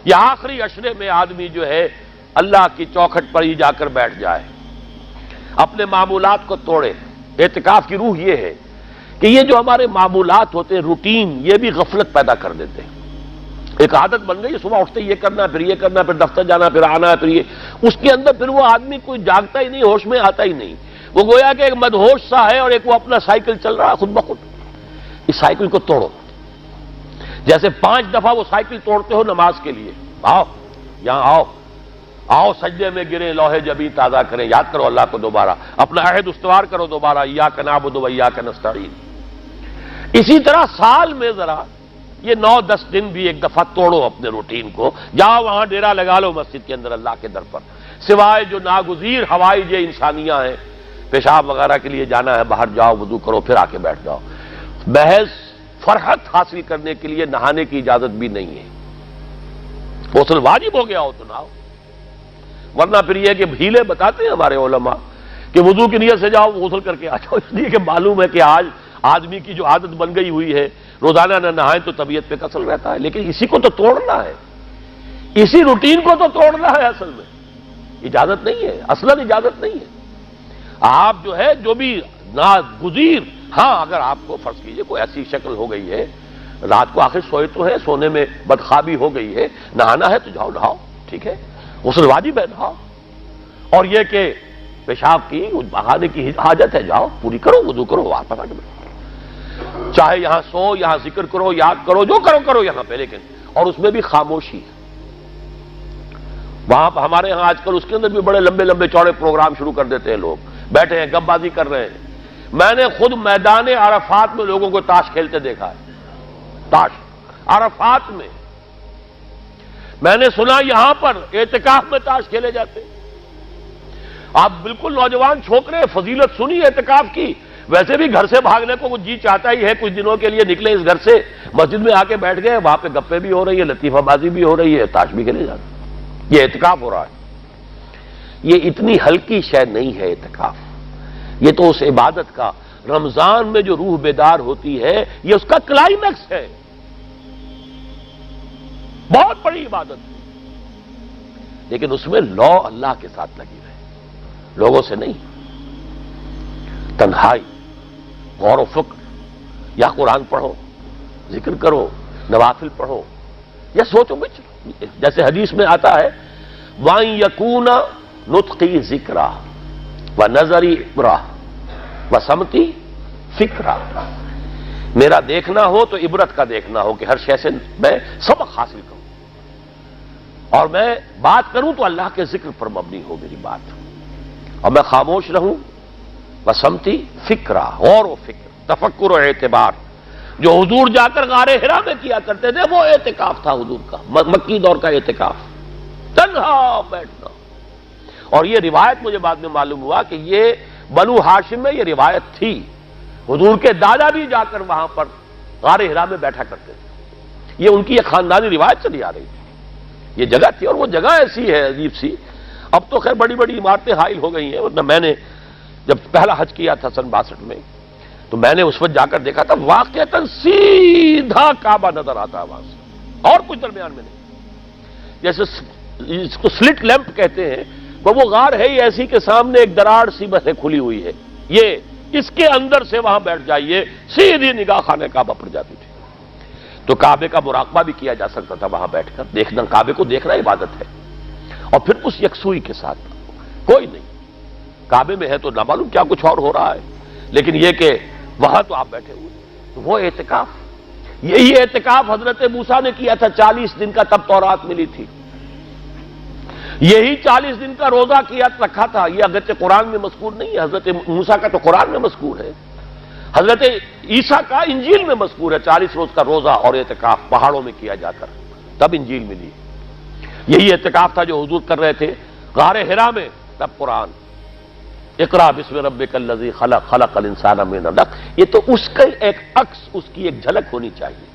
یہ آخری عشرے میں آدمی جو ہے اللہ کی چوکھٹ پر ہی جا کر بیٹھ جائے، اپنے معمولات کو توڑے۔ اعتکاف کی روح یہ ہے کہ یہ جو ہمارے معمولات ہوتے ہیں، روٹین، یہ بھی غفلت پیدا کر دیتے ہیں۔ ایک عادت بن گئی، صبح اٹھتے یہ کرنا، پھر یہ کرنا، پھر دفتر جانا، پھر آنا، پھر یہ، اس کے اندر پھر وہ آدمی کوئی جاگتا ہی نہیں، ہوش میں آتا ہی نہیں، وہ گویا کہ ایک مدہوش سا ہے، اور ایک وہ اپنا سائیکل چل رہا ہے خود بخود۔ اس سائیکل کو توڑو، جیسے 5 دفعہ وہ سائیکل توڑتے ہو نماز کے لیے۔ آؤ یہاں آؤ، آؤ سجدے میں گریں، لوح جبیں تازہ کریں، یاد کرو اللہ کو دوبارہ، اپنا عہد استوار کرو دوبارہ، ایاک نعبد و ایاک نستعین۔ اسی طرح سال میں ذرا یہ 9-10 دن بھی ایک دفعہ توڑو اپنے روٹین کو، جاؤ وہاں ڈیرا لگا لو مسجد کے اندر اللہ کے در پر، سوائے جو ناگزیر حوائج انسانیہ ہیں، پیشاب وغیرہ کے لیے جانا ہے باہر جاؤ، وضو کرو، پھر آ کے بیٹھ جاؤ۔ محض فرحت حاصل کرنے کے لیے نہانے کی اجازت بھی نہیں ہے۔ غسل واجب ہو گیا ہو تو نہاؤ، ورنہ پھر یہ کہ ہیلے بتاتے ہیں ہمارے علماء کہ وضو کی نیت سے جاؤ غسل کر کے آ جاؤ، اس لیے کہ معلوم ہے کہ آج آدمی کی جو عادت بن گئی ہوئی ہے روزانہ نہ نہائیں تو طبیعت پہ کسل رہتا ہے، لیکن اسی کو تو توڑنا ہے، اسی روٹین کو تو توڑنا ہے۔ اصل میں اجازت نہیں ہے، اصلاً اجازت نہیں ہے۔ آپ جو ہے جو بھی ناگزیر، ہاں اگر آپ کو فرض کیجئے کوئی ایسی شکل ہو گئی ہے، رات کو آخر سوئے تو ہے، سونے میں بدخوابی ہو گئی ہے، نہانا ہے تو جاؤ نہاؤ، ٹھیک ہے، غسل واجب ہے، نہاؤ۔ اور یہ کہ پیشاب کی بہانے کی حاجت ہے، جاؤ پوری کرو، وضو کرو، واپس آ کے بیٹھو، چاہے یہاں سو، یہاں ذکر کرو، یاد کرو، جو کرو کرو یہاں پہ، لیکن اور اس میں بھی خاموشی ہے۔ وہاں ہمارے ہاں آج کل اس کے اندر بھی بڑے لمبے لمبے چوڑے پروگرام شروع کر دیتے ہیں، لوگ بیٹھے ہیں گپ بازی کر رہے ہیں۔ میں نے خود میدان عرفات میں لوگوں کو تاش کھیلتے دیکھا ہے، تاش عرفات میں۔ میں نے سنا یہاں پر اعتکاف میں تاش کھیلے جاتے ہیں۔ آپ بالکل نوجوان چھوکرے، فضیلت سنی اعتکاف کی، ویسے بھی گھر سے بھاگنے کو جی چاہتا ہی ہے، کچھ دنوں کے لیے نکلے اس گھر سے، مسجد میں آ کے بیٹھ گئے، وہاں پہ گپے بھی ہو رہی ہے، لطیفہ بازی بھی ہو رہی ہے، تاش بھی کھیلے جاتے ہیں، یہ اعتکاف ہو رہا ہے۔ یہ اتنی ہلکی شے نہیں ہے اعتکاف، یہ تو اس عبادت کا، رمضان میں جو روح بیدار ہوتی ہے یہ اس کا کلائمیکس ہے، بہت بڑی عبادت ہے، لیکن اس میں لو اللہ کے ساتھ لگی رہے، لوگوں سے نہیں، تنہائی، غور و فکر، یا قرآن پڑھو، ذکر کرو، نوافل پڑھو، یا سوچو بچ، جیسے حدیث میں آتا ہے وَأَن يَكُونَ نُطْقِي ذِكْرًا وَنَظَرِي عِبْرَةً وَسَمْتِي فِكْرًا، میرا دیکھنا ہو تو عبرت کا دیکھنا ہو کہ ہر شے سے میں سبق حاصل کروں، اور میں بات کروں تو اللہ کے ذکر پر مبنی ہو میری بات، اور میں خاموش رہوں وَسَمْتِي فِكْرًا، غور و فکر، تفکر و اعتبار، جو حضور جا کر غار حرا میں کیا کرتے تھے وہ اعتکاف تھا حضور کا، مکی دور کا اعتکاف، تنہا بیٹھنا۔ اور یہ روایت مجھے بعد میں معلوم ہوا کہ یہ بنو ہاشم میں یہ روایت تھی، حضور کے دادا بھی جا کر وہاں پر غار حرا میں بیٹھا کرتے تھے، یہ ان کی ایک خاندانی روایت چلی آ رہی تھی، یہ جگہ تھی، اور وہ جگہ ایسی ہے عجیب سی، اب تو خیر بڑی بڑی عمارتیں حائل ہو گئی ہیں، ورنہ میں نے جب پہلا حج کیا تھا سن 62 میں، تو میں نے اس وقت جا کر دیکھا تھا واقعتاً سیدھا کعبہ نظر آتا ہے وہاں سے، اور کچھ درمیان میں نہیں، جیسے اس کو سلٹ لیمپ کہتے ہیں، وہ غار ہے ہی ایسی کہ سامنے ایک دراڑ سی بس کھلی ہوئی ہے، یہ اس کے اندر سے وہاں بیٹھ جائیے سیدھی نگاہ خانہ کعبہ پڑ جاتی تھی، تو کعبے کا مراقبہ بھی کیا جا سکتا تھا وہاں بیٹھ کر، دیکھنا کعبے کو دیکھنا عبادت ہے، اور پھر اس یکسوئی کے ساتھ کوئی نہیں، کعبے میں ہے تو نہ معلوم کیا کچھ اور ہو رہا ہے، لیکن یہ کہ وہاں تو آپ بیٹھے ہوئے، تو وہ اعتکاف، یہی اعتکاف حضرت موسیٰ نے کیا تھا 40 دن کا، تب تورات ملی تھی، یہی 40 دن کا روزہ کیا رکھا تھا، یہ اگرچہ قرآن میں مذکور نہیں ہے، حضرت موسیٰ کا تو قرآن میں مذکور ہے، حضرت عیسیٰ کا انجیل میں مذکور ہے، 40 روز کا روزہ اور اعتکاف پہاڑوں میں کیا جا کر، تب انجیل ملی، یہی اعتکاف تھا جو حضور کر رہے تھے غار حرا میں، تب قرآن، اقرأ بسم ربک الذی خلق، خلق الانسان من علق، یہ تو اس کا ایک عکس، اس کی ایک جھلک ہونی چاہیے۔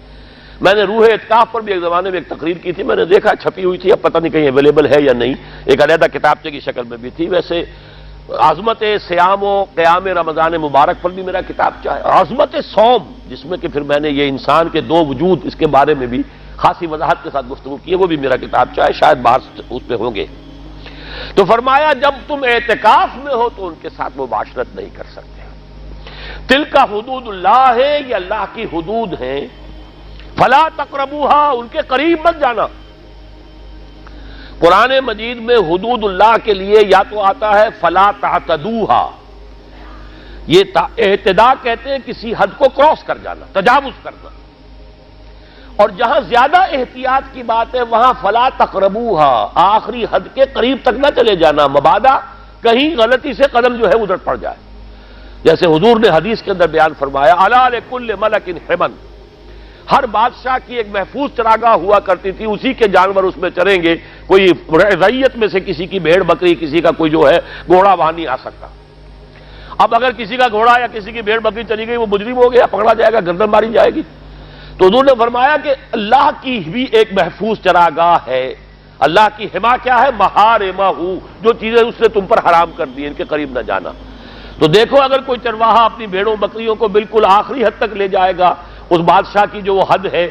میں نے روح اعتکاف پر بھی ایک زمانے میں ایک تقریر کی تھی، میں نے دیکھا چھپی ہوئی تھی، اب پتہ نہیں کہیں اویلیبل ہے یا نہیں، ایک علیحدہ کتابچے کی شکل میں بھی تھی، ویسے عظمت سیام و قیام رمضان مبارک پر بھی میرا کتابچہ ہے، عظمت صوم، جس میں کہ پھر میں نے یہ انسان کے 2 وجود اس کے بارے میں بھی خاصی وضاحت کے ساتھ گفتگو کی ہے، وہ بھی میرا کتابچہ ہے، شاید باہر اس پہ ہوں گے۔ تو فرمایا جب تم اعتکاف میں ہو تو ان کے ساتھ مباشرت نہیں کر سکتے۔ تلک حدود اللہ ہے، یہ اللہ کی حدود ہیں، فلا تقربوہا، ان کے قریب مت جانا۔ قرآن مجید میں حدود اللہ کے لیے یا تو آتا ہے فلا تعتدوہا، یہ اعتداء کہتے ہیں کسی حد کو کراس کر جانا، تجاوز کرنا، اور جہاں زیادہ احتیاط کی بات ہے وہاں فلا تقربوہا، آخری حد کے قریب تک نہ چلے جانا، مبادا کہیں غلطی سے قدم جو ہے ادھر پڑ جائے۔ جیسے حضور نے حدیث کے اندر بیان فرمایا الا لکل ملک حمن، ہر بادشاہ کی ایک محفوظ چراگاہ ہوا کرتی تھی، اسی کے جانور اس میں چریں گے، کوئی رعیت میں سے کسی کی بھیڑ بکری، کسی کا کوئی جو ہے گھوڑا وہاں نہیں آ سکتا۔ اب اگر کسی کا گھوڑا یا کسی کی بھیڑ بکری چلی گئی، وہ مجرم ہو گیا، پکڑا جائے گا، گردن ماری جائے گی۔ تو حضور نے فرمایا کہ اللہ کی بھی ایک محفوظ چراگاہ ہے، اللہ کی حما کیا ہے؟ محارمہ، جو چیزیں اس نے تم پر حرام کر دی، ان کے قریب نہ جانا۔ تو دیکھو اگر کوئی چرواہا اپنی بھیڑوں بکریوں کو بالکل آخری حد تک لے جائے گا، اس بادشاہ کی جو وہ حد ہے،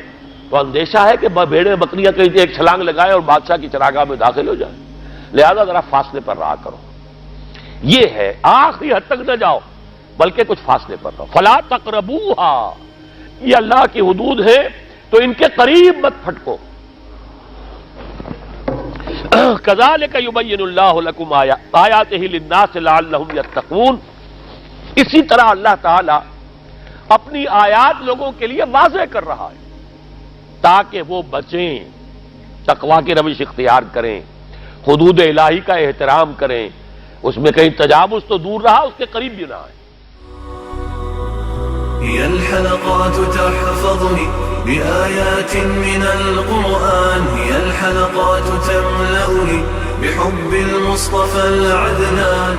تو اندیشہ ہے کہ بھیڑیں بکریاں کہیں ایک چھلانگ لگائے اور بادشاہ کی چراگاہ میں داخل ہو جائے، لہذا ذرا فاصلے پر رہا کرو۔ یہ ہے آخری حد تک نہ جاؤ بلکہ کچھ فاصلے پر رہو۔ فلا تقربوہا، یہ اللہ کی حدود ہے تو ان کے قریب مت پھٹکو۔ کذالک یبین اللہ لکم آیاتہ للناس لعلہم یتقون، اسی طرح اللہ تعالی اپنی آیات لوگوں کے لیے واضح کر رہا ہے تاکہ وہ بچیں، تقویٰ کی روش اختیار کریں، حدود الہی کا احترام کریں، اس میں کہیں تجاوز تو دور رہا، اس کے قریب بھی نہ آئے۔ هي الحلقات تحفظني بآيات من القرآن، هي الحلقات تملأني بحب المصطفى العدنان،